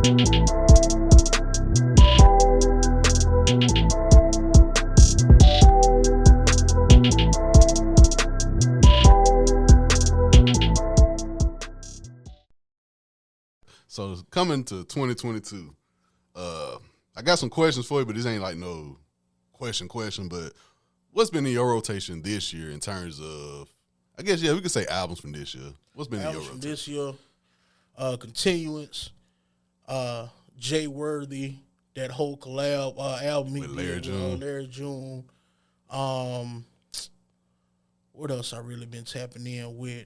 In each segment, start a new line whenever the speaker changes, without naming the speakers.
So coming to 2022, I got some questions for you, but this ain't like no question, but what's been in your rotation this year in terms of, I guess, we could say albums from this year. What's been in your rotation?
From this year, Continuance, Jay Worthy, that whole collab album he
With
did with Larry June. What else I really been tapping in with?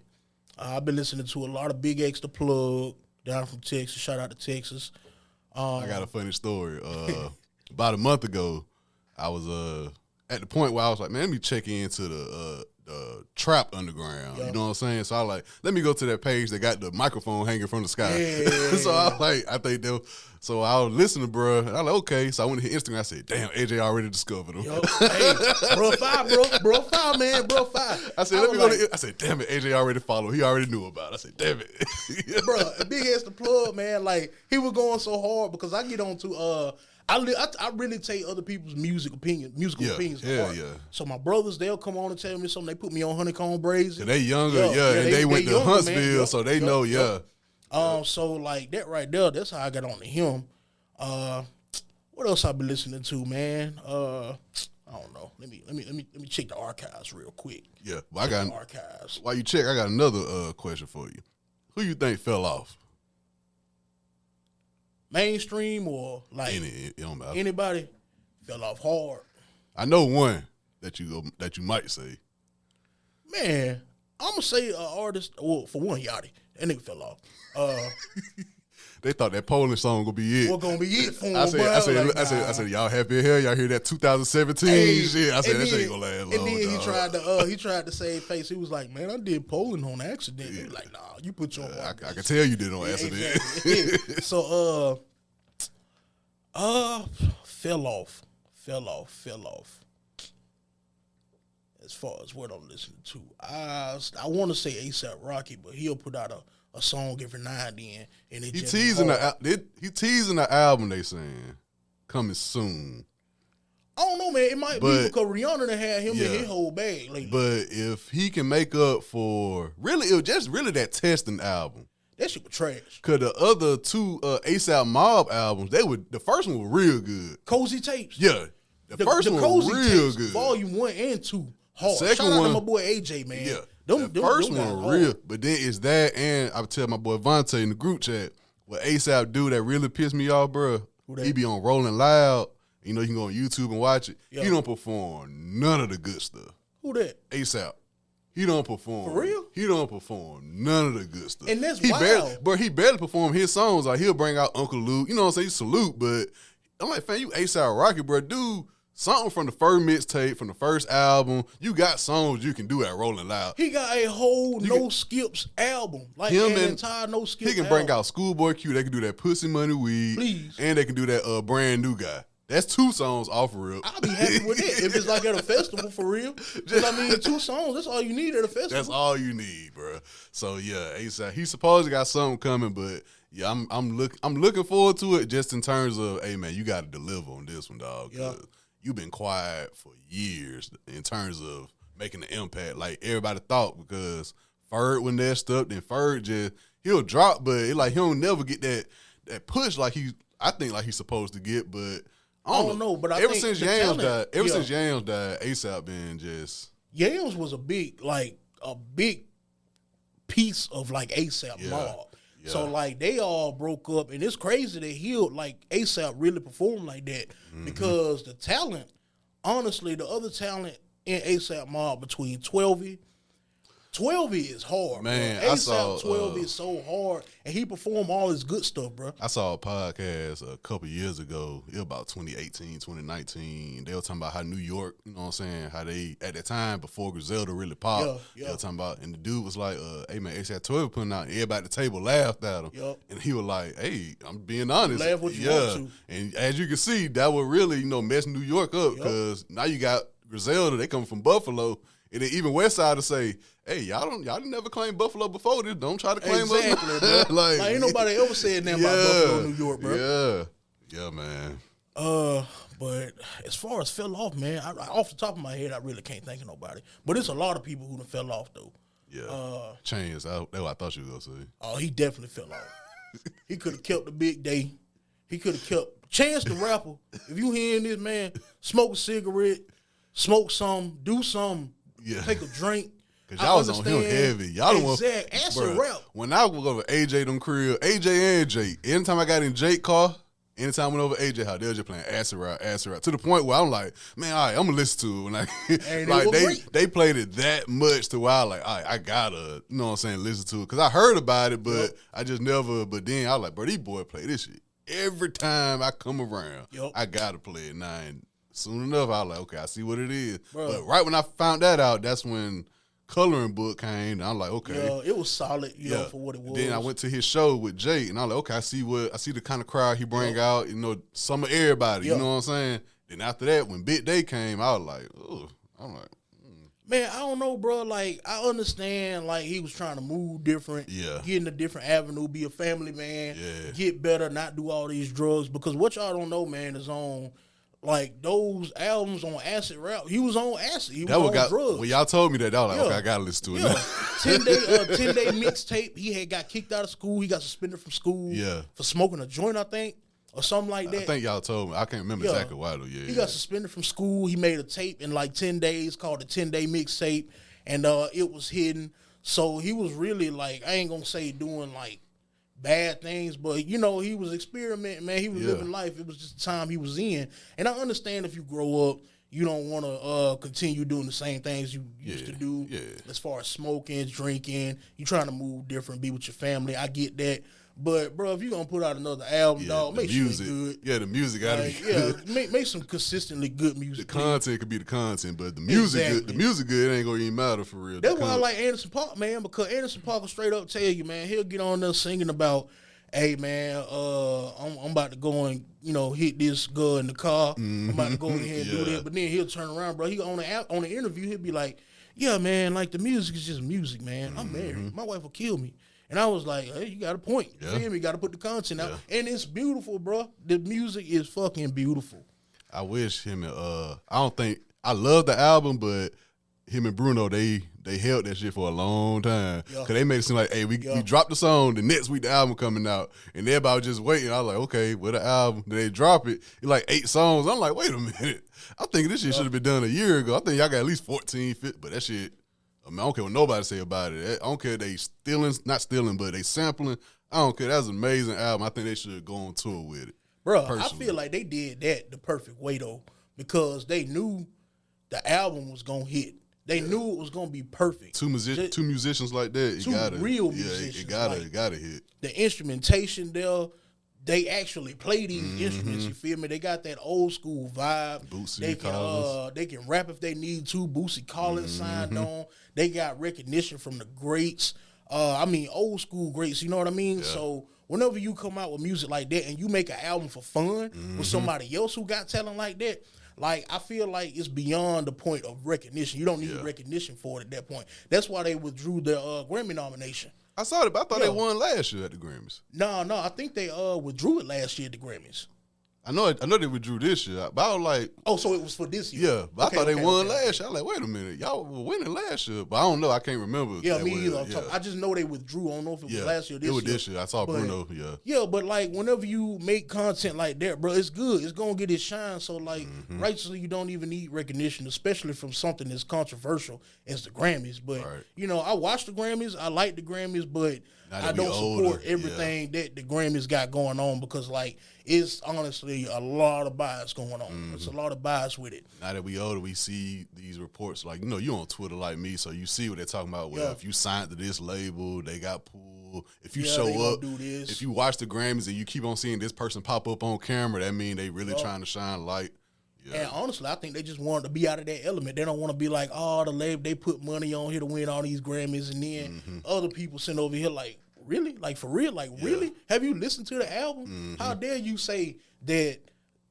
I've been listening to a lot of Big X The Plug, down from Texas. Shout out to Texas.
I got a funny story. About a month ago, I was at the point where I was like, man, let me check into the Trap Underground. You know what I'm saying? So I like, let me go to that page that got the microphone hanging from the sky.
Yeah.
So I was like, I think they'll. So I was listening, bro. And I was like, okay. So I went to his Instagram. I said, damn, AJ already discovered him.
Yo, hey, bro, five, man, bro, five.
I said, let me go to. I said, damn it, AJ already followed. He already knew about it. I said, damn it,
bro. Big X The Plug, man. Like he was going so hard because I get on to I really take other people's musical opinions to heart.
Yeah.
So my brothers, they'll come on and tell me something. They put me on Honeycomb Brazen.
They younger, and they went to
younger,
Huntsville, so they know,
So like that right there, that's how I got on to him. What else I been listening to, man? I don't know. Let me check the archives real quick.
Yeah, well, I got
the archives.
While you check, I got another question for you. Who you think fell off?
Mainstream or like anybody fell off hard.
I know one that you might say.
Man, I'm gonna say an artist. Well, for one, Yachty. That nigga fell off.
They thought that Polish song gonna be it.
What gonna be it for him?
I said, y'all happy here? Y'all hear that 2017 shit? I said that shit ain't gonna last long.
And then he tried to save face. He was like, man, I did Poland on accident. He was like, nah, you put your.
I can tell you did on accident.
Exactly. So fell off. As far as what I'm listening to, I want to say ASAP Rocky, but he'll put out a song every now and then, and he
teasing the album. They saying coming soon.
I don't know, man. It might be because Rihanna done had him in his whole bag lately.
But if he can make up for it was just really that testing album.
That shit was trash.
Cause the other two ASAP Mob albums, the first one was real good.
Cozy Tapes.
Yeah, the first one was real good.
Volume 1 and 2. Hard.
Second
Shout out
one,
to my boy AJ, man.
Yeah, the first one was real. But then it's that, and I would tell my boy Vontae in the group chat, what ASAP do that really pissed me off, bro. He be on Rolling Loud. You know, you can go on YouTube and watch it. He don't perform none of the good stuff.
Who that?
ASAP. He don't perform.
For real?
He don't perform none of the good stuff.
And that's wild.
He barely perform his songs. Like, he'll bring out Uncle Luke. You know what I'm saying? He salute, but I'm like, fam, you ASAP Rocky, bro. Dude, something from the first mixtape, from the first album. You got songs you can do at Rolling Loud.
He got a whole No Skips album. Like
him
an entire No Skips
album. He can bring out Schoolboy Q. They can do that Pussy Money Weed.
Please.
And they can do that Brand New Guy. That's 2 songs off real.
I'll be happy with it if it's like at a festival for real. Because, I mean, 2 songs, that's all you need at a festival.
That's all you need, bro. So, yeah, ASAP, he supposedly got something coming, but, yeah, I'm looking forward to it just in terms of, hey, man, you got to deliver on this one, dog.
Yeah.
You've been quiet for years in terms of making an impact like everybody thought, because Ferg when that stuff, then Ferg he'll drop, but he don't never get that push like I think he's supposed to get, but I don't know. But
ever
since Yams died, ASAP been just
Yams was a big piece of ASAP Mob. Yeah. So they all broke up, and it's crazy that ASAP really performed like that because the talent, honestly, the other talent in ASAP Mob between 12 is hard,
man.
Bro.
I saw
12 is so hard, and he performed all his good stuff, bro.
I saw a podcast a couple years ago. It was about 2018, 2019. They were talking about how New York, you know what I'm saying, how they, at that time, before Griselda really popped, they were talking about, and the dude was like, hey, man, ASAP 12 putting out, and everybody at the table laughed at him.
Yep.
And he was like, hey, I'm being honest.
Laugh what you want to.
And as you can see, that would really, mess New York up, because now you got Griselda, they come from Buffalo, And then even Westside to say, hey, y'all didn't never claim Buffalo before this. Don't try to claim
exactly,
us.
bro. like ain't nobody ever said that about Buffalo, New York,
bro. Yeah, man.
But as far as fell off, man, I, off the top of my head, I really can't think of nobody. But it's a lot of people who done fell off though.
Yeah. Chains. That's what I thought you were gonna say.
Oh, he definitely fell off. He could have kept the Big Day. He could have kept Chance the Rapper. If you hearing this, man, smoke a cigarette, smoke some, do something, take a drink.
Cause y'all was on him heavy. Y'all don't want
acid rap.
When I would go over AJ them crib, AJ and Jake. Anytime I got in Jake car, anytime I went over AJ house, they were just playing acid rap. To the point where I'm like, man, all right, I'm gonna listen to it. When I like they played it that much to where I like, all right, I gotta, you know what I'm saying, listen to it. Cause I heard about it, but I just never. But then I was like, bro, these boys play this shit every time I come around. I gotta play it now. And soon enough, I was like, okay, I see what it is. Bro. But right when I found that out, that's when Coloring Book came. And I'm like, okay,
yeah, it was solid, you know, for what it was.
Then I went to his show with Jake, and I'm like, okay, I see the kind of crowd he bring out. You know, some of everybody. You know what I'm saying? Then after that, when Big Day came, I was like, oh, I'm like,
man, I don't know, bro. Like, I understand, like, he was trying to move different, get in a different avenue, be a family man, get better, not do all these drugs. Because what y'all don't know, man, is on, like, those albums on acid rap, he was on acid. He was on drugs.
When y'all told me that, I was like, okay, I got to listen to it now.
10-day mixtape. He had got kicked out of school. He got suspended from school for smoking a joint, I think. Or something like that.
I think y'all told me. I can't remember exactly why though. Yeah,
he got suspended from school. He made a tape in like 10 days called the 10-day mixtape, and it was hidden. So he was really like, I ain't gonna say doing like bad things, but you know, he was experimenting, man. He was living life. It was just the time he was in. And I understand if you grow up, you don't want to continue doing the same things you used to do as far as smoking, drinking. You trying to move different, be with your family. I get that. But, bro, if you're going to put out another album, dog, make sure it's good.
Yeah, the music got to be good.
Make some consistently good music.
The content could be the content, but the music good. The music good ain't going to even matter for real.
That's why I like Anderson .Paak, man, because Anderson .Paak will straight up tell you, man, he'll get on there singing about, hey, man, I'm about to go and, you know, hit this girl in the car. I'm about to go in here and do that. But then he'll turn around, bro. He on the interview, he'll be like, yeah, man, like the music is just music, man. I'm married. My wife will kill me. And I was like, hey, you got a point. You feel me? You got to put the content out. And it's beautiful, bro. The music is fucking beautiful.
I wish him and, I love the album, but him and Bruno, they held that shit for a long time. Because they made it seem like, hey, we dropped the song, the next week the album coming out. And everybody was just waiting. I was like, okay, well, the album, then they drop it. It's like 8 songs. I'm like, wait a minute. I think this shit should have been done a year ago. I think y'all got at least 14, 15, but that shit, I mean, I don't care what nobody say about it. I don't care if they not stealing, but they sampling. I don't care. That's an amazing album. I think they should go on tour with it.
Bro, personally. I feel like they did that the perfect way, though, because they knew the album was going to hit. They knew it was going to be perfect.
Two musicians like that.
Real musicians.
It gotta hit.
The instrumentation there, they actually play these instruments, you feel me? They got that old school vibe. They can rap if they need to. Bootsy Collins signed on. They got recognition from the greats. Old school greats, you know what I mean? Yeah. So whenever you come out with music like that and you make an album for fun with somebody else who got talent like that, like, I feel like it's beyond the point of recognition. You don't need recognition for it at that point. That's why they withdrew their Grammy nomination.
I saw it, but I thought they won last year at the Grammys.
No, I think they withdrew it last year at the Grammys.
I know they withdrew this year, but I was like,
oh, so it was for this year?
Yeah, but I thought they won last year. I was like, wait a minute, y'all were winning last year, but I don't know, I can't remember.
Yeah, me either. I just know they withdrew. I don't know if it was last year or this year.
It was this year. I saw Bruno,
Yeah, but like whenever you make content like that, bro, it's good. It's gonna get its shine. So like, righteously, you don't even need recognition, especially from something as controversial as the Grammys. But you know, I watch the Grammys. I like the Grammys, but I don't support everything that the Grammys got going on because, like, it's honestly a lot of bias going on. It's a lot of bias with it.
Now that we older, we see these reports. Like, you know, you on Twitter like me, so you see what they're talking about. Well, if you signed to this label, they got pulled. If you show up, if you watch the Grammys and you keep on seeing this person pop up on camera, that means they really trying to shine light. Yeah.
And honestly, I think they just wanted to be out of that element. They don't want to be like, oh, the label, they put money on here to win all these Grammys, and then other people sitting over here like, really? Like, for real? Like, really? Have you listened to the album? How dare you say that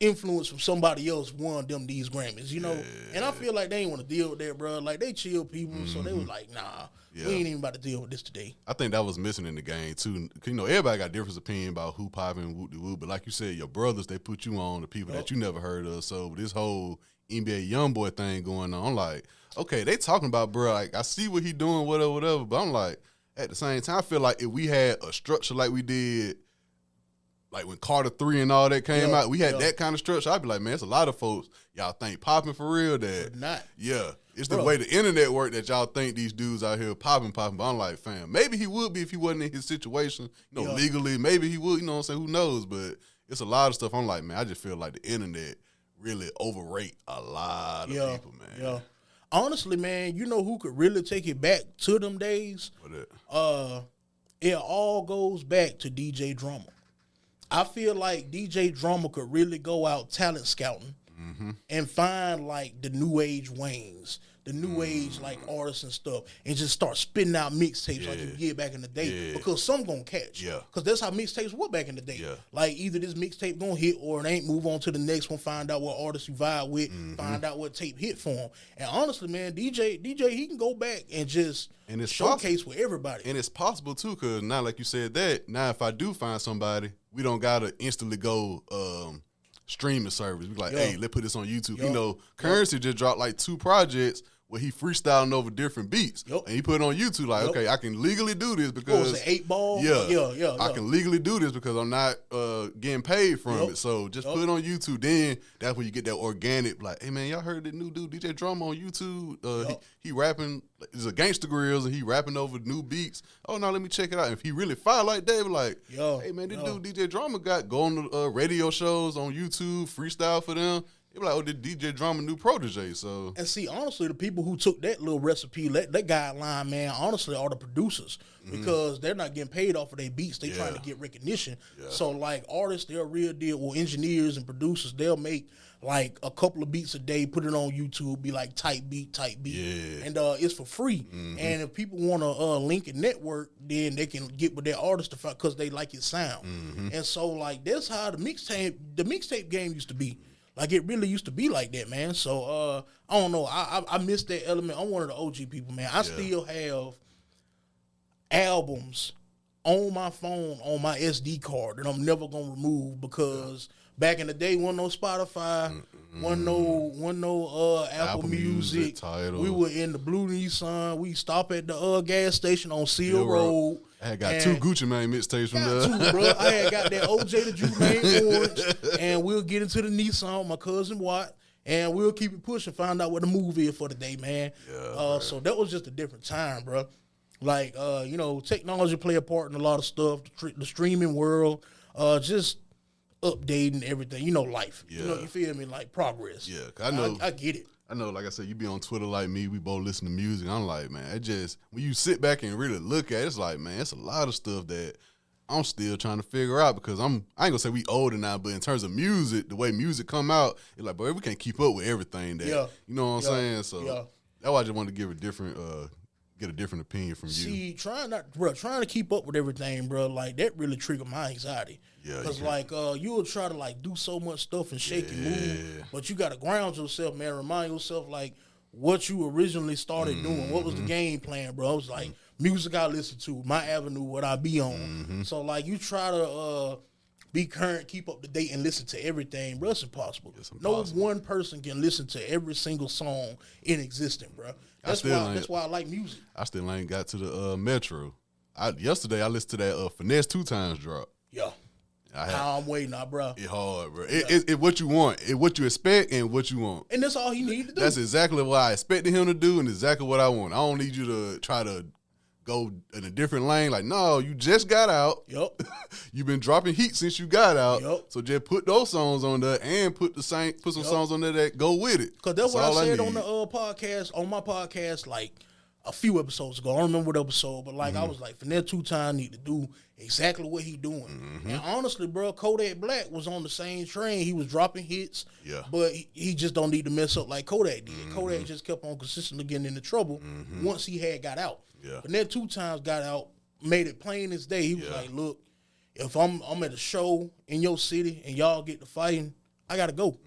influence from somebody else won them these Grammys, you know? And I feel like they ain't want to deal with that, bro. Like, they chill people, so they was like, nah, we ain't even about to deal with this today.
I think that was missing in the game, too. 'Cause, you know, everybody got different opinion about who popping and whoop-de-whoop, but like you said, your brothers, they put you on, the people that you never heard of. So this whole NBA YoungBoy thing going on, I'm like, okay, they talking about, bro, like, I see what he doing, whatever, but I'm like, at the same time, I feel like if we had a structure like we did, like when Carter 3 and all that came out, we had that kind of structure. I'd be like, man, it's a lot of folks y'all think popping for real that.
But not.
Yeah. It's the way the internet work that y'all think these dudes out here popping. But I'm like, fam, maybe he would be if he wasn't in his situation, you know, legally. Maybe he would, you know what I'm saying? Who knows? But it's a lot of stuff. I'm like, man, I just feel like the internet really overrate a lot of people, man.
Yeah. Honestly, man, you know who could really take it back to them days? It all goes back to DJ Drama. I feel like DJ Drama could really go out talent scouting and find like the new age Waynes, the new age like artists and stuff, and just start spitting out mixtapes like you did back in the day, because some gonna catch. Because that's how mixtapes were back in the day. Like either this mixtape gonna hit or it ain't. Move on to the next one. Find out what artist you vibe with. Find out what tape hit for him. And honestly, man, DJ, he can go back and just showcase with everybody.
And it's possible too, because now, like you said, that now if I do find somebody, we don't gotta instantly go streaming service. We like, hey, let's put this on YouTube. You know, Currency just dropped like 2 projects where he freestyling over different beats. And he put it on YouTube like, okay, I can legally do this because...
What was it, 8 Ball?
Yeah. I can legally do this because I'm not getting paid from it. So just put it on YouTube. Then that's when you get that organic, like, hey, man, y'all heard that new dude, DJ Drama on YouTube? He rapping, it's a Gangsta Grills, and he rapping over new beats. Oh, no, let me check it out. If he really fire like that, like, hey, man, this dude DJ Drama go on the radio shows on YouTube, freestyle for them. It was like, oh, the DJ Drama new protege, so.
And see, honestly, the people who took that little recipe, that guideline, man, honestly, are the producers, because they're not getting paid off of their beats. They trying to get recognition. So, like, artists, they're a real deal. Well, engineers and producers, they'll make, like, a couple of beats a day, put it on YouTube, be like, type beat. And it's for free. And if people want to link and network, then they can get with their artist because they like his sound. And so, like, that's how the mixtape game used to be. Like, it really used to be like that, man. So, I don't know. I miss that element. I'm one of the OG people, man. I still have albums on my phone, on my SD card, that I'm never going to remove, because back in the day, wasn't no Spotify, wasn't no Apple Music. We were in the blue Nissan. We stop at the gas station on Seal Road.
I had got 2 Gucci Mane mixtapes from there.
2, bro. I had got that OJ the Jermaine Orange, and we'll get into the Nissan with my cousin Watt, and we'll keep it pushing, find out what the movie is for the day, man. So that was just a different time, bro. Like, you know, technology play a part in a lot of stuff, the streaming world, just updating everything, you know, life. You know, you feel me? Like progress.
Yeah, I know.
I get it.
I know, like I said, you be on Twitter like me. We both listen to music. I'm like, man, it just, when you sit back and really look at it, it's like, man, it's a lot of stuff that I'm still trying to figure out, because I ain't gonna say we older now, but in terms of music, the way music come out, it's like, boy, we can't keep up with everything that, you know what I'm saying? So that's why I just wanted to give a different, get a different opinion from you.
See, trying to keep up with everything, bro, like, that really triggered my anxiety. Because, like, you'll try to, like, do so much stuff and shake and move, but you got to ground yourself, man. Remind yourself, like, what you originally started doing. What was the game plan, bro? It was, like, music I listen to, my avenue, what I be on. So, like, you try to be current, keep up to date, and listen to everything, bro. It's impossible. No one person can listen to every single song in existence, bro. That's why I like music. I
still ain't got to the Metro. Yesterday, I listened to that Finesse 2 Times drop.
I'm waiting now, bro.
It's hard, bro. It's what you want. It's what you expect and what you want.
And that's all he needed to do.
That's exactly what I expected him to do and exactly what I want. I don't need you to try to go in a different lane. Like, no, you just got out. You've been dropping heat since you got out. So just put those songs on there and put some songs on there that go with it.
Because that's what I said on the podcast, on my podcast, like, a few episodes ago. I don't remember what episode, but like I was like, Finesse 2 Times need to do exactly what he doing. And honestly, bro, Kodak Black was on the same train. He was dropping hits, but he just don't need to mess up like Kodak did. Kodak just kept on consistently getting into trouble once he got out. Finesse 2 Times got out, made it plain as day. He was like, look, if I'm at a show in your city and y'all get to fighting, I gotta go.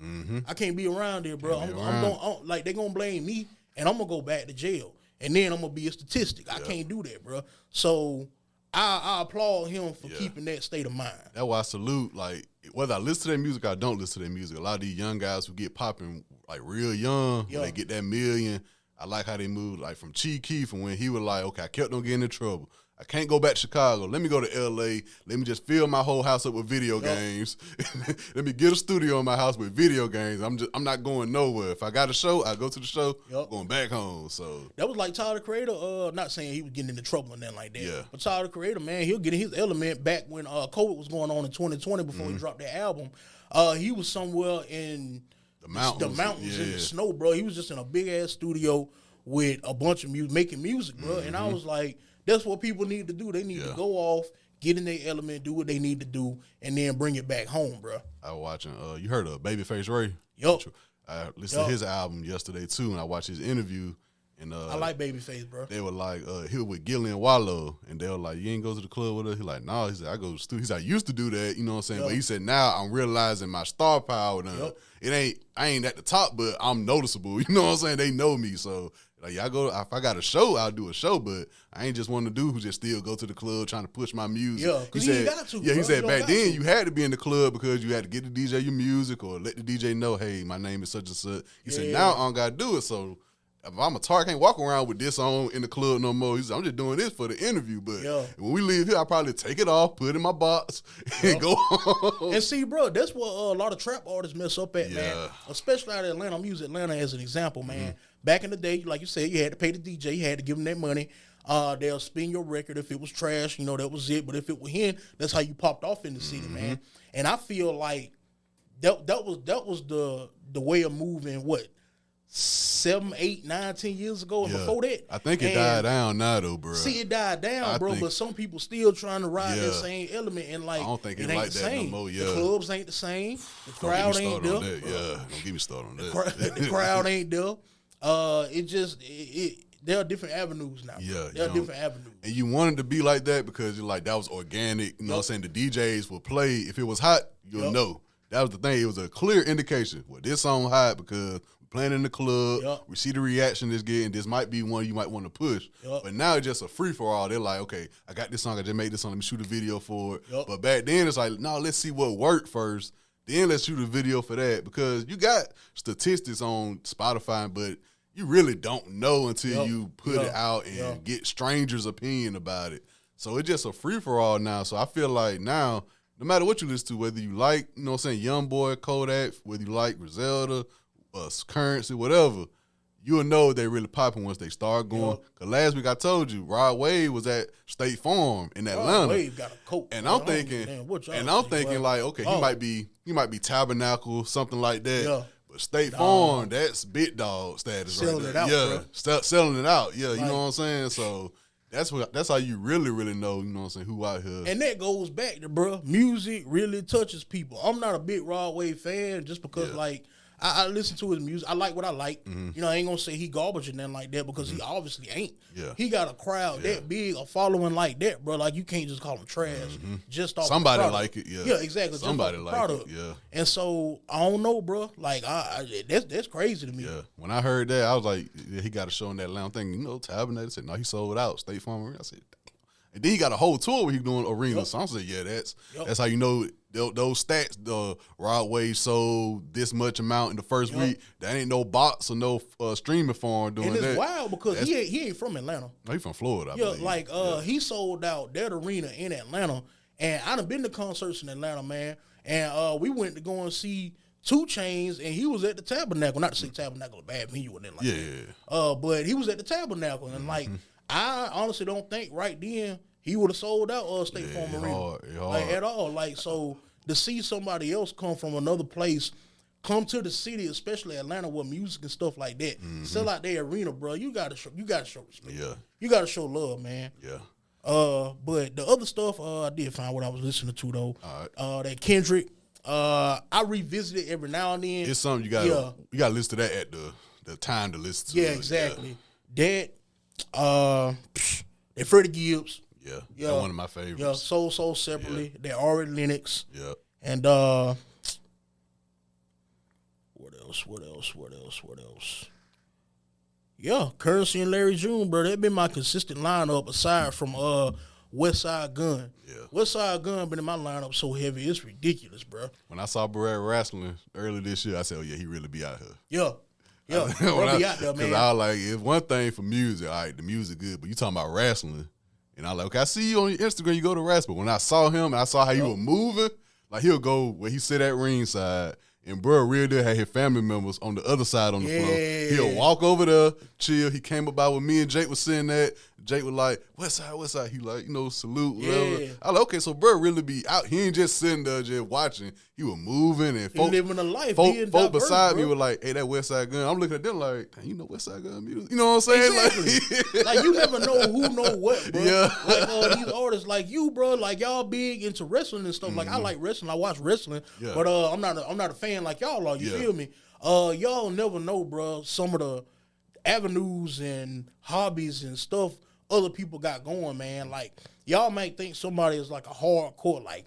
I can't be around there, bro. I'm going like they gonna blame me, and I'm gonna go back to jail, and then I'm gonna be a statistic. I can't do that, bro. So I applaud him for keeping that state of mind.
That's why I salute, like, whether I listen to their music or I don't listen to their music. A lot of these young guys who get popping like real young, when they get that million. I like how they move, like from Chief Keef, from when he was like, okay, I kept on getting in trouble. I can't go back to Chicago. Let me go to L.A. Let me just fill my whole house up with video games. Let me get a studio in my house with video games. I'm not going nowhere. If I got a show, I go to the show. I'm going back home. So
that was like Tyler the Creator. Not saying he was getting into trouble and nothing like that. But Tyler the Creator, man, he'll get his element back when COVID was going on in 2020 before he dropped that album. He was somewhere in the mountains in the snow, bro. He was just in a big ass studio with a bunch of music, making music, bro. And I was like, that's what people need to do. They need to go off, get in their element, do what they need to do, and then bring it back home, bro.
I was watching, you heard of Babyface Ray?
Yup.
I listened to his album yesterday, too, and I watched his interview. And
I like Babyface, bro.
They were like, he was with Gillian Wallow, and they were like, you ain't go to the club with her? He like, nah. He said, I go to the studio. He said, I used to do that, you know what I'm saying? But he said, now I'm realizing my star power now. I ain't at the top, but I'm noticeable. You know what I'm saying? They know me, so like, if I got a show, I'll do a show, but I ain't just one of the dudes who just still go to the club trying to push my music.
Yeah, because you got to.
Yeah, he said back then you had to be in the club because you had to get the DJ your music or let the DJ know, hey, my name is such and such. He said, now I don't got to do it, so if I'm a tar, I can't walk around with this on in the club no more. He said, I'm just doing this for the interview, but when we leave here, I'll probably take it off, put it in my box, and go home.
And see, bro, that's what a lot of trap artists mess up at, man. Especially out of Atlanta. I'm using Atlanta as an example, man. Back in the day, like you said, you had to pay the DJ, you had to give them that money. They'll spin your record. If it was trash, you know, that was it. But if it was him, that's how you popped off in the city, man. And I feel like that was the way of moving, 7, 8, 9, 10 years ago, and before that.
I think it died down now, though, bro.
See, it died down, bro, but some people still trying to ride that same element, and like,
I don't think
it
it's
ain't
like
the
that
same.
no more,
The clubs ain't the same. The crowd ain't there.
Don't get me started on that.
The crowd ain't there. There are different avenues now. There are different avenues.
And you wanted to be like that because you're like, that was organic. You know what I'm saying? The DJs will play. If it was hot, you'll know. That was the thing. It was a clear indication. Well, this song hot because we're playing in the club. We see the reaction it's getting. This might be one you might want to push. But now it's just a free-for-all. They're like, okay, I got this song. I just made this song. Let me shoot a video for it. But back then, it's like, no, let's see what worked first. Then let's shoot a video for that. Because you got statistics on Spotify, but you really don't know until you put it out and get strangers' opinion about it. So it's just a free-for-all now. So I feel like now, no matter what you listen to, whether you like, you know what I'm saying, YoungBoy, Kodak, whether you like Griselda, Currency, whatever, you'll know they really popping once they start going. Because last week I told you, Rod Wave was at State Farm in Atlanta. Rod
Wave got a coat.
And I'm thinking, like, okay, he might be Tabernacle, something like that.
Yeah.
But State Farm, that's big dog status
selling
right there.
It out,
selling it out. Yeah, you know what I'm saying? So that's how you really, really know, you know what I'm saying, who out here.
And that goes back to, bro, music really touches people. I'm not a big Rod Wave fan just because, like, I listen to his music. I like what I like. You know, I ain't gonna say he garbage or nothing like that because he obviously ain't. He got a crowd that big, a following like that, bro. Like, you can't just call him trash just off
somebody
the
like it.
Yeah, exactly.
Somebody like it.
And so I don't know, bro. Like, that's crazy to me.
Yeah. When I heard that, I was like, he got a show in that lounge thing. You know, Tabernacle. I said, no, he sold out. State Farm. I said, and then he got a whole tour where he doing arenas. So I'm saying, that's how you know those stats. The Rod Wave sold this much amount in the first week. That ain't no bots or no streaming farm doing that.
And it's wild because he ain't from Atlanta.
No, he from Florida. I believe.
Like he sold out that arena in Atlanta, and I done been to concerts in Atlanta, man. And we went to go and see 2 Chainz, and he was at the Tabernacle. Not to say Tabernacle a bad venue or anything like that. But he was at the Tabernacle, and like. I honestly don't think right then he would have sold out State Farm Arena like at all. Like, so to see somebody else come from another place, come to the city, especially Atlanta, with music and stuff like that, sell out their arena, bro. You gotta show respect. You gotta show love, man. But the other stuff, I did find what I was listening to though. That Kendrick, I revisit it every now and then.
It's something you gotta listen to that at the time to listen to.
Yeah, exactly. That. They Freddie Gibbs.
Yeah, one of my favorites.
Yeah, Soul Separately. They Ari Lennox.
Yeah.
And else? Yeah, Currency and Larry June, bro. That been my consistent lineup aside from Westside Gun.
Yeah.
Westside Gun been in my lineup so heavy, it's ridiculous, bro.
When I saw Barrett wrestling early this year, I said, "Oh yeah, he really be out here."
Yeah, bro, be out there, man.
Because I was like, it's one thing for music, all right, the music good, but you talking about wrestling, and I like, okay, I see you on your Instagram, you go to wrestle. But when I saw him, and I saw how he was moving, like he'll go where he sit at ringside. And bro, real deal had his family members on the other side on the floor. He'll walk over there, chill. He came about when me and Jake was sitting there. Jake was like, West side? He like, salute, whatever. I like, okay, so bro really be out. He ain't just sitting there just watching. He was moving and folk,
living a life.
Folk beside me were like, hey, that West Side Gun. I'm looking at them like, dang, you know West Side Gun music? You know what I'm saying?
Exactly. Like you never know who know what, bro.
Yeah.
Like these artists like you, bro, like y'all big into wrestling and stuff. Like I like wrestling. I watch wrestling. Yeah. But I'm not a fan like y'all are. You feel me? Y'all never know, bro, some of the avenues and hobbies and stuff other people got going, man. Like y'all might think somebody is like a hardcore like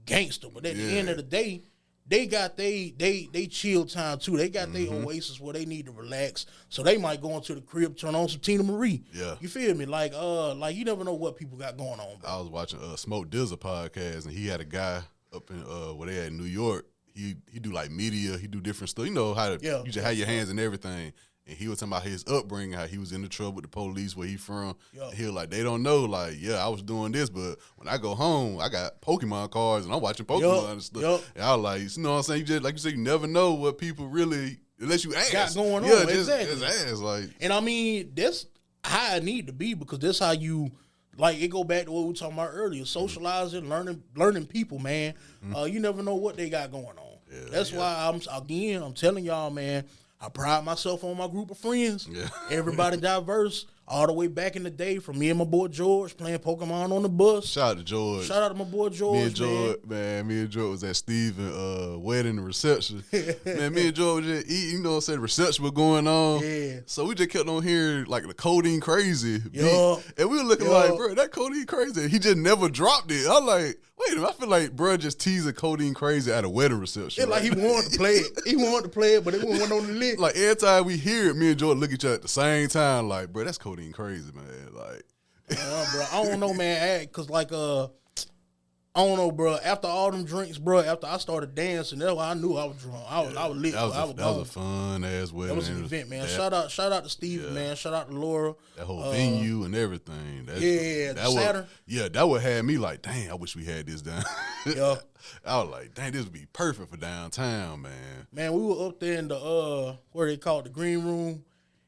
gangster, but at the end of the day, they got they chill time too. They got their oasis where they need to relax. So they might go into the crib, turn on some Tina Marie.
Yeah.
You feel me? Like you never know what people got going on, bro.
I was watching Smoke Dizza podcast, and he had a guy up in where they at in New York. He do like media, he do different stuff. You know how to you just have your hands in everything. And he was talking about his upbringing, how he was in the trouble with the police, where he from. He was like, they don't know, like, I was doing this, but when I go home, I got Pokemon cards, and I'm watching Pokemon and stuff. And I was like, you know what I'm saying? You just, like you said, you never know what people really, unless you ask.
Got going on, exactly.
Just ask, like.
And I mean, that's how it need to be, because that's how you, like, it go back to what we were talking about earlier, socializing, learning people, man. You never know what they got going on. That's why I'm telling y'all, man, I pride myself on my group of friends. Yeah. Everybody diverse. All the way back in the day, from me and my boy George playing Pokemon on the bus.
Shout out to George.
Shout out to my boy George.
Me and George was at Steven's wedding and reception. Man, me and George just eating, you know what I'm saying, reception was going on. Yeah. So we just kept on hearing like the Codeine Crazy beat. And we were looking like, bro, that Codeine Crazy. He just never dropped it. I'm like, wait a minute, I feel like bro just teasing Codeine Crazy at a wedding reception.
Yeah, like he wanted to play it. He wanted to play it, but it wasn't on the list.
Like every time we hear it, me and George look at each other at the same time, like, bro, that's Codeine Crazy, man. Like,
bro, I don't know, man, cause like, I don't know, bro. After all them drinks, bro, after I started dancing, that's why I knew I was drunk. I was lit.
That was a fun ass wedding.
That was an event, man. Shout out to Steve, man. Shout out to Laura.
That whole venue and everything.
Saturn.
That would have me like, dang, I wish we had this down.
Yeah.
I was like, dang, this would be perfect for downtown, man.
Man, we were up there in the what they call it, the green room,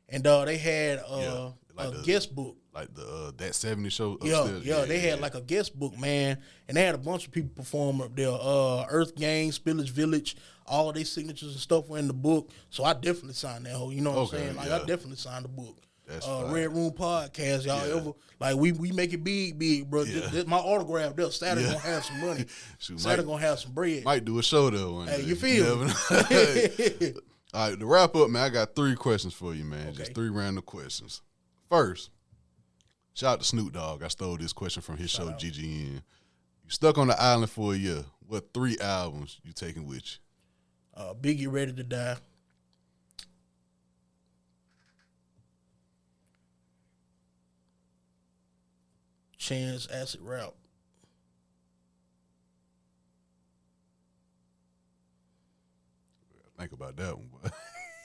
and they had a guest book.
Like the That 70s show upstairs.
They had like a guest book, man, and they had a bunch of people perform up there. Earth Gang, Spillage Village, all of their signatures and stuff were in the book. So I definitely signed that whole. You know what I'm saying? Like I definitely signed the book.
That's
Red Room Podcast, y'all ever like we make it big, bro. This my autograph there. Saturday gonna have some money. Saturday gonna have some bread.
Might do a show though one day.
You feel me?
All right, to wrap up, man, I got 3 questions for you, man. Okay. Just 3 random questions. First, shout out to Snoop Dogg. I stole this question from his show, GGN. You stuck on the island for a year. What 3 albums you taking with you?
Biggie, Ready to Die. Chance, Acid Rap.
Think about that one, boy.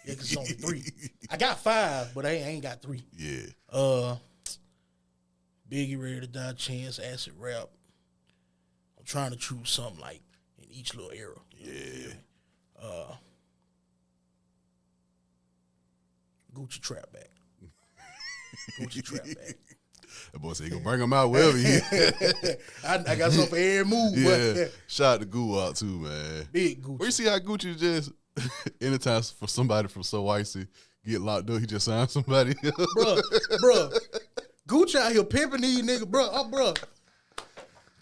Yeah, because it's only 3. I got 5, but I ain't got 3.
Yeah.
Biggie, Ready to Die, Chance, Acid Rap. I'm trying to choose something like in each little era.
Yeah.
Gucci Trap Back. Gucci Trap Back.
That boy said he gonna bring him out wherever he
I got something for every move.
Yeah. Shout out to Goo out too, man.
Big Gucci.
Where you see how Gucci just anytime for somebody from So Icy get locked up, he just signed somebody.
Bruh. Gucci out here pimping these niggas, bruh.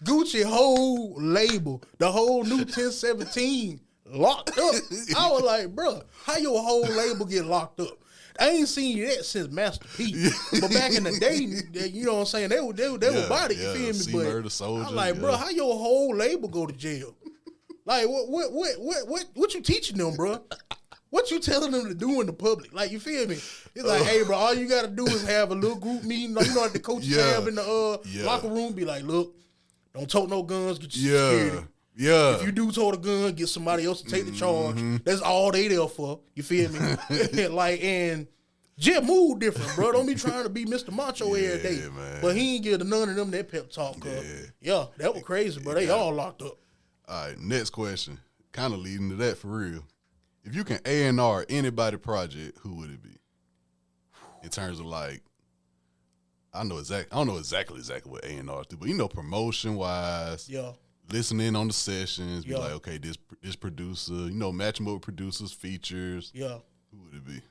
Gucci whole label, the whole new 1017 locked up. I was like, bruh, how your whole label get locked up? I ain't seen that since Master P. But back in the day, you know what I'm saying, they were body, you feel me?
C-Murder, Soldier.
I'm like, bro, how your whole label go to jail? Like, what you teaching them, bro? What you telling them to do in the public? Like, you feel me? It's like, hey, bro, all you got to do is have a little group meeting. You know, like the coaches have in the locker room. Be like, look, don't tote no guns. Get your security.
Yeah.
If you do tote a gun, get somebody else to take the charge. That's all they there for. You feel me? Like, and Jet move different, bro. Don't be trying to be Mr. Macho every day.
Man.
But he ain't give none of them that pep talk. Yeah, that was crazy, bro. They all locked up.
All right, next question. Kind of leading to that for real. If you can A&R anybody project, who would it be? In terms of like, I don't know exactly what A&R do, but you know, promotion wise, listening on the sessions, be like, okay, this producer, you know, matching up with producers, features.
Yeah.
Who would it be?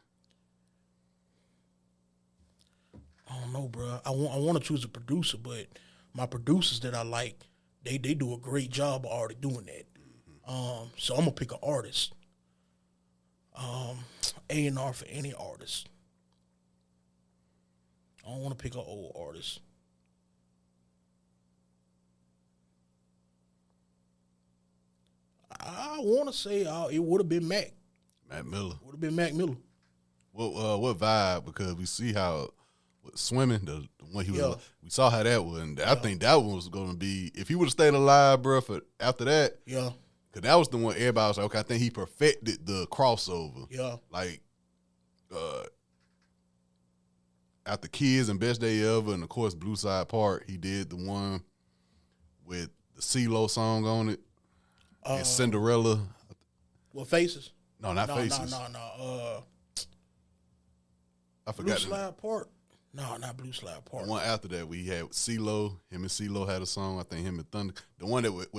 I don't know, bro. I want to choose a producer, but my producers that I like, they do a great job of already doing that. So I'm gonna pick an artist. A&R for any artist. I don't want to pick an old artist. I want to say it would have been Mac.
Mac Miller.
Would have been Mac Miller.
What vibe? Because we see how swimming, the one he was, we saw how that was. And I think that one was going to be, if he would have stayed alive, bro, for after that.
Yeah.
Because that was the one everybody was like, okay, I think he perfected the crossover.
Yeah.
Like, after Kids and Best Day Ever, and of course Blue Side Park, he did the one with the CeeLo song on it. And Cinderella.
What, Faces?
No, not Faces.
No.
I forgot.
Blue Slide Park? No, not Blue Slide Park.
The one after that, we had CeeLo. Him and CeeLo had a song. I think him and Thunder. The one that with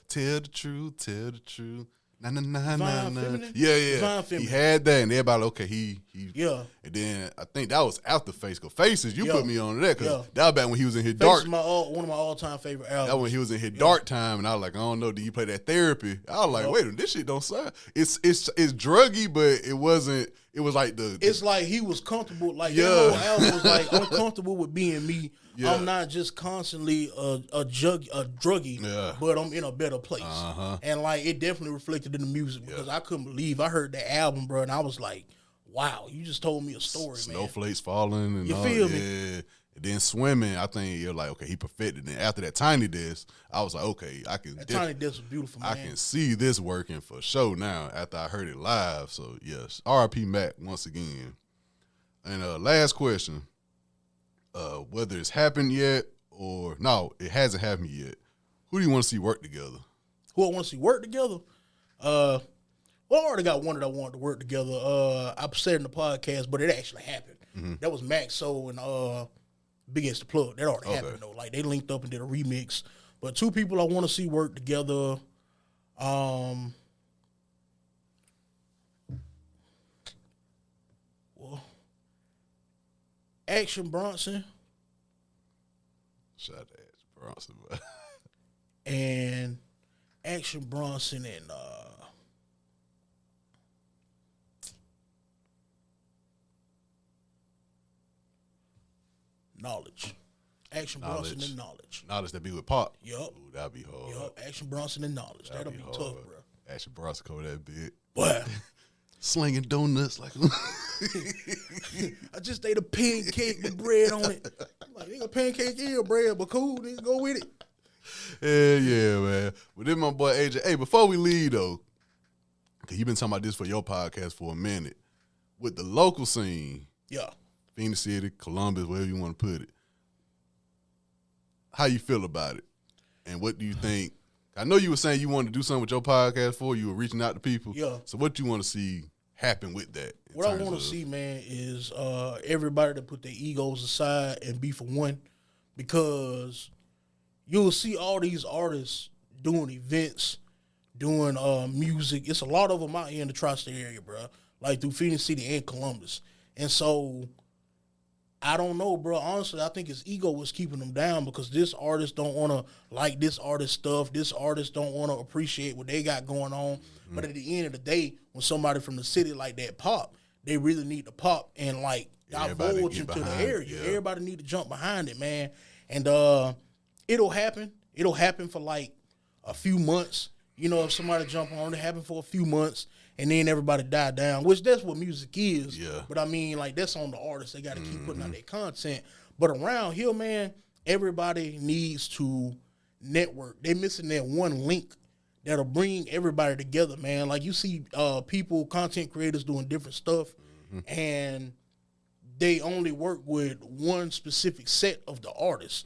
Tell the Truth, Tell the Truth. Na na na na na. Yeah. He had that, and everybody, okay, he.
Yeah.
And then I think that was after Face. Cause Faces, you put me on that, cause that was back when he was in his
Faces
dark.
is one of my all-time favorite albums.
That when he was in his dark time, and I was like, I don't know, do you play that Therapy? I was like, wait a minute, this shit don't sound. It's druggy, but it wasn't. It was like
It's like he was comfortable. Like that whole album was like, I'm comfortable with being me. Yeah. I'm not just constantly a druggie, but I'm in a better place. And like it definitely reflected in the music because I couldn't believe I heard that album, bro, and I was like, wow, you just told me a story, man.
Snowflakes falling and
you
all,
feel me?
Yeah. And then Swimming, I think you're like, okay, he perfected it. After that Tiny Desk, I was like, okay, I can.
That Tiny Desk was beautiful, man.
I can see this working for sure now after I heard it live. So yes, R.I.P. Mac once again. And last question. Whether it's happened yet or no, it hasn't happened yet. Who do you want to see work together?
Who I want to see work together? Well, I already got one that I wanted to work together. I said in the podcast, but it actually happened. That was Max Soul and Big X the Plug. That already happened though. Like they linked up and did a remix. But two people I want to see work together. Action Bronson.
Shout out to Action Bronson, but
and Action Bronson and Knowledge. Action Bronson and Knowledge.
Knowledge that be with Pop.
Yup.
Ooh, that'd be hard.
Yup. Action Bronson and Knowledge. That'll be tough, bro.
Action Bronson cover that bit.
Boy.
Slinging donuts like
I just ate a pancake with bread on it. I'm like, nigga, pancake is bread, but cool, nigga, go with it.
Yeah, man. But then my boy AJ. Hey, before we leave though, cause you been talking about this for your podcast for a minute. With the local scene, Phoenix City, Columbus, wherever you want to put it. How you feel about it? And what do you think? I know you were saying you wanted to do something with your podcast for you were reaching out to people.
Yeah.
So what you want to see happen with that?
What I want to see, man, is everybody to put their egos aside and be for one, because you'll see all these artists doing events, doing music. It's a lot of them out here in the tri-state area, bro, like through Phoenix City and Columbus. And so I don't know, bro. Honestly, I think his ego was keeping him down because this artist don't want to like this artist stuff. This artist don't want to appreciate what they got going on. But at the end of the day, when somebody from the city like that pop, they really need to pop and like divulge into the area. Yeah. Everybody need to jump behind it, man. And it'll happen. It'll happen for like a few months. You know, if somebody jump on, it happened for a few months, and then everybody died down, which that's what music is.
Yeah.
But I mean, like, that's on the artists. They got to keep putting out their content. But around here, man, everybody needs to network. They missing that one link that'll bring everybody together, man. Like, you see people, content creators doing different stuff, and they only work with one specific set of the artists.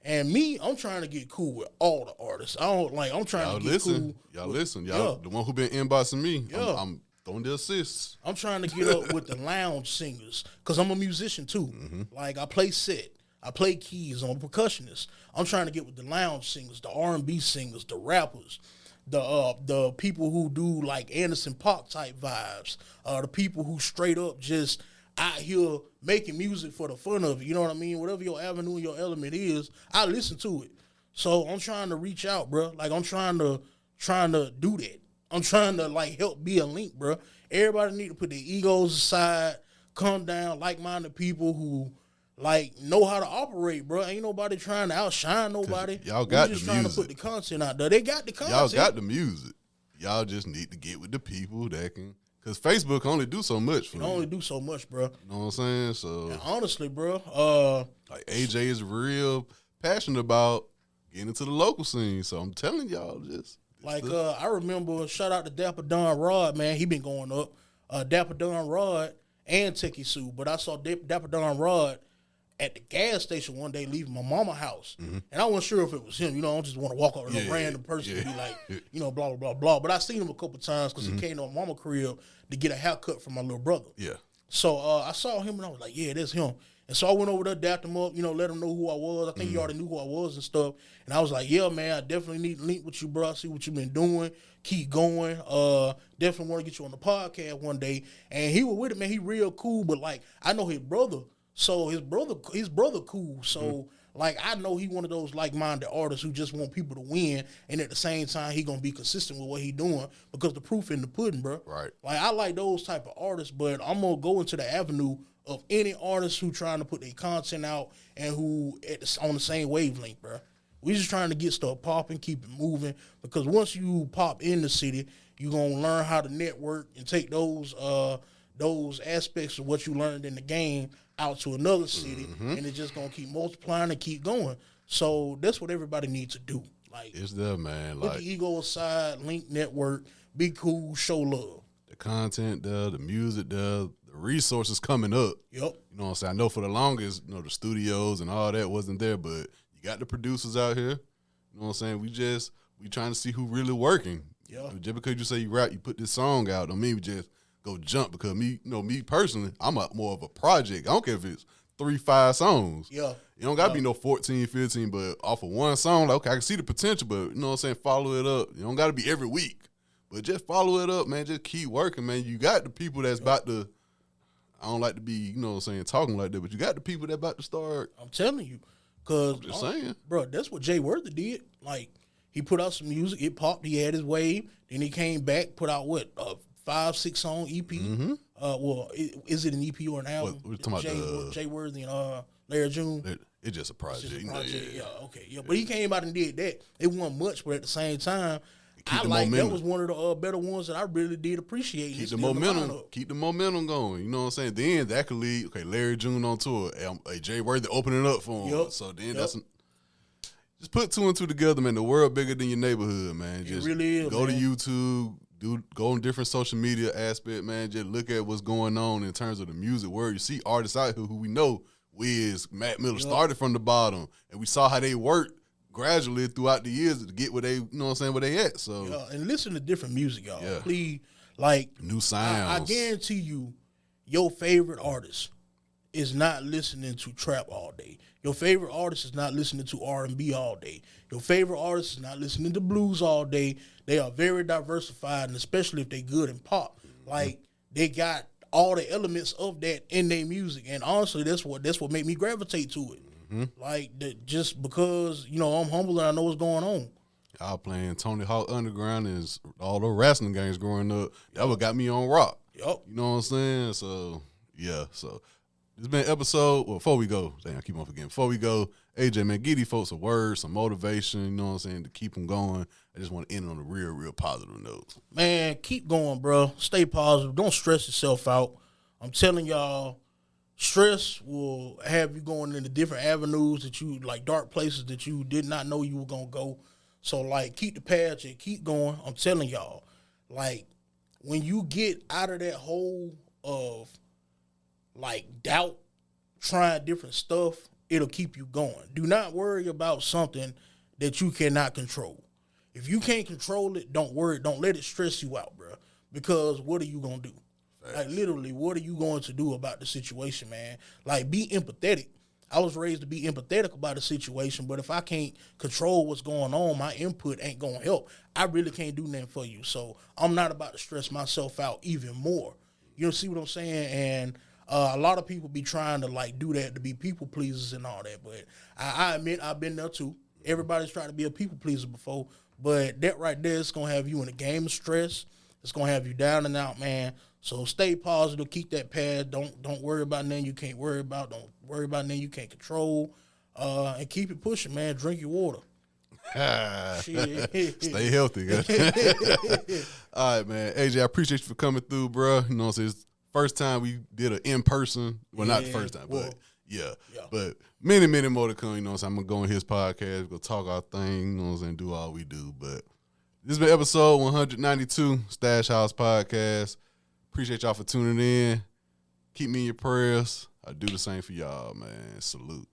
And me, I'm trying to get cool with all the artists. I'm trying to get cool.
Y'all listen. Y'all, the one who been inboxing me,
Yeah.
I'm throwing the assists.
I'm trying to get up with the lounge singers because I'm a musician too. Like, I play set, I play keys, I'm a percussionist. I'm trying to get with the lounge singers, the R&B singers, the rappers, the people who do like Anderson .Paak type vibes, the people who straight up just out here making music for the fun of it. You know what I mean? Whatever your avenue, your element is, I listen to it. So I'm trying to reach out, bro. Like, I'm trying to do that. I'm trying to, like, help be a link, bro. Everybody need to put their egos aside, come down, like-minded people who, like, know how to operate, bro. Ain't nobody trying to outshine nobody.
Y'all got
We just
the
trying
music.
to put the content out there. They got the content.
Y'all got the music. Y'all just need to get with the people that can, because Facebook only do so much for
It
you.
only do so much, bro.
You know what I'm saying? So,
And honestly, bro,
like, AJ is real passionate about getting into the local scene. So I'm telling y'all, just
I remember, shout out to Dapper Don Rod, man. He been going up. Dapper Don Rod and Techie Sue. But I saw Dapper Don Rod at the gas station one day leaving my mama's house. And I wasn't sure if it was him. You know, I don't just want to walk up to a random person and be like, you know, blah, blah, blah, blah. But I seen him a couple times because he came to my mama's crib to get a haircut from my little brother.
yeah.
So I saw him and I was like, yeah, that's him. And so I went over there, dapped him up, you know, let him know who I was. I think he already knew who I was and stuff. And I was like, yeah, man, I definitely need to link with you, bro. See what you've been doing. Keep going. Definitely want to get you on the podcast one day. And he was with it, man. He real cool, but, like, I know his brother. So his brother cool. So, like, I know he one of those like-minded artists who just want people to win, and at the same time, he gonna be consistent with what he doing because the proof in the pudding, bro.
Right.
Like, I like those type of artists, but I'm gonna go into the avenue of any artist who trying to put their content out and who on the same wavelength, bro. We just trying to get stuff popping, keep it moving, because once you pop in the city, you gonna learn how to network and take those aspects of what you learned in the game out to another city, and it's just gonna keep multiplying and keep going. So that's what everybody needs to do. Like,
It's there, man.
put
Like,
the ego aside, link, network, be cool, show love.
the content there, the music there, the resources coming up.
Yep.
You know what I'm saying? I know for the longest, you know, the studios and all that wasn't there, but you got the producers out here. You know what I'm saying? We trying to see who really working.
Yeah.
Just because you say you rap, you put this song out, don't mean we just go jump, because me personally, I'm more of a project. I don't care if it's 3-5 songs.
Yeah.
You don't got to be no 14, 15, but off of one song, like, okay, I can see the potential, but you know what I'm saying? Follow it up. You don't got to be every week, but just follow it up, man. Just keep working, man. You got the people that's about to, I don't like to be, you know what I'm saying, talking like that, but you got the people that about to start.
I'm telling you. Because,
Just saying.
bro, that's what Jay Worthy did. Like, he put out some music, it popped, he had his wave, then he came back, put out, 5-6 song EP? Well, is it an EP or an album?
We're talking about
Jay Worthy and Larry June.
It's just a project.
Just a
you know,
project.
yeah.
Yeah, okay. Yeah, but he came out and did that. It wasn't much, but at the same time,
Keep
I
the
like that
momentum.
was one of the better ones that I really did appreciate.
Keep
It's
the
still in
momentum.
lineup.
Keep the momentum going. You know what I'm saying? Then that could lead. Okay, Larry June on tour. Jay Worthy opening up for him.
Yep.
So then
Yep.
that's just put two and two together, man. The world bigger than your neighborhood, man. Just
really is,
go
man.
to YouTube. Go on different social media aspect, man. Just look at what's going on in terms of the music world. You see artists out here who we know. Wiz, Matt Miller started from the bottom, and we saw how they worked gradually throughout the years to get where they, you know what I'm saying, where they at. So
And listen to different music, y'all.
Yeah.
Please, like,
new
I
sounds.
guarantee you, your favorite artist is not listening to trap all day. Your favorite artist is not listening to R&B all day. Your favorite artist is not listening to blues all day. They are very diversified, and especially if they good in pop. Like, they got all the elements of that in their music, and honestly, that's what made me gravitate to it. Like, just because, you know, I'm humble and I know what's going on.
Y'all playing Tony Hawk Underground and all the wrestling games growing up. That what got me on rock.
Yup.
You know what I'm saying? So, yeah. So, This been episode. Well, before we go, I keep on forgetting. Before we go, AJ, man, give these folks a word, some motivation, you know what I'm saying, to keep them going. I just want to end on a real positive note.
Man, keep going, bro. Stay positive. Don't stress yourself out. I'm telling y'all, stress will have you going into different avenues that you, like dark places that you did not know you were going to go. So, like, keep the path and keep going. I'm telling y'all, like, when you get out of that hole of, like, doubt, trying different stuff, it'll keep you going. Do not worry about something that you cannot control. If you can't control it, don't worry. Don't let it stress you out, bro. Because what are you going to do? Thanks. Like, literally, what are you going to do about the situation, man? Like, be empathetic. I was raised to be empathetic about the situation, but if I can't control what's going on, my input ain't going to help. I really can't do nothing for you. So I'm not about to stress myself out even more. You know, see what I'm saying? And a lot of people be trying to, like, do that to be people pleasers and all that. But I admit I've been there, too. Everybody's tried to be a people pleaser before. But that right there is going to have you in a game of stress. It's going to have you down and out, man. So stay positive. Keep that path. Don't worry about nothing you can't worry about. Don't worry about nothing you can't control. And keep it pushing, man. Drink your water.
Stay healthy, guys. All right, man. AJ, I appreciate you for coming through, bro. You know what I'm saying? It's first time we did an in-person. Well, not the first time, but yeah. But many more to come. You know what I'm saying? I'm going to go on his podcast, go talk our thing, you know what I'm saying, do all we do. But this has been episode 192, Stash House Podcast. Appreciate y'all for tuning in. Keep me in your prayers. I do the same for y'all, man. Salute.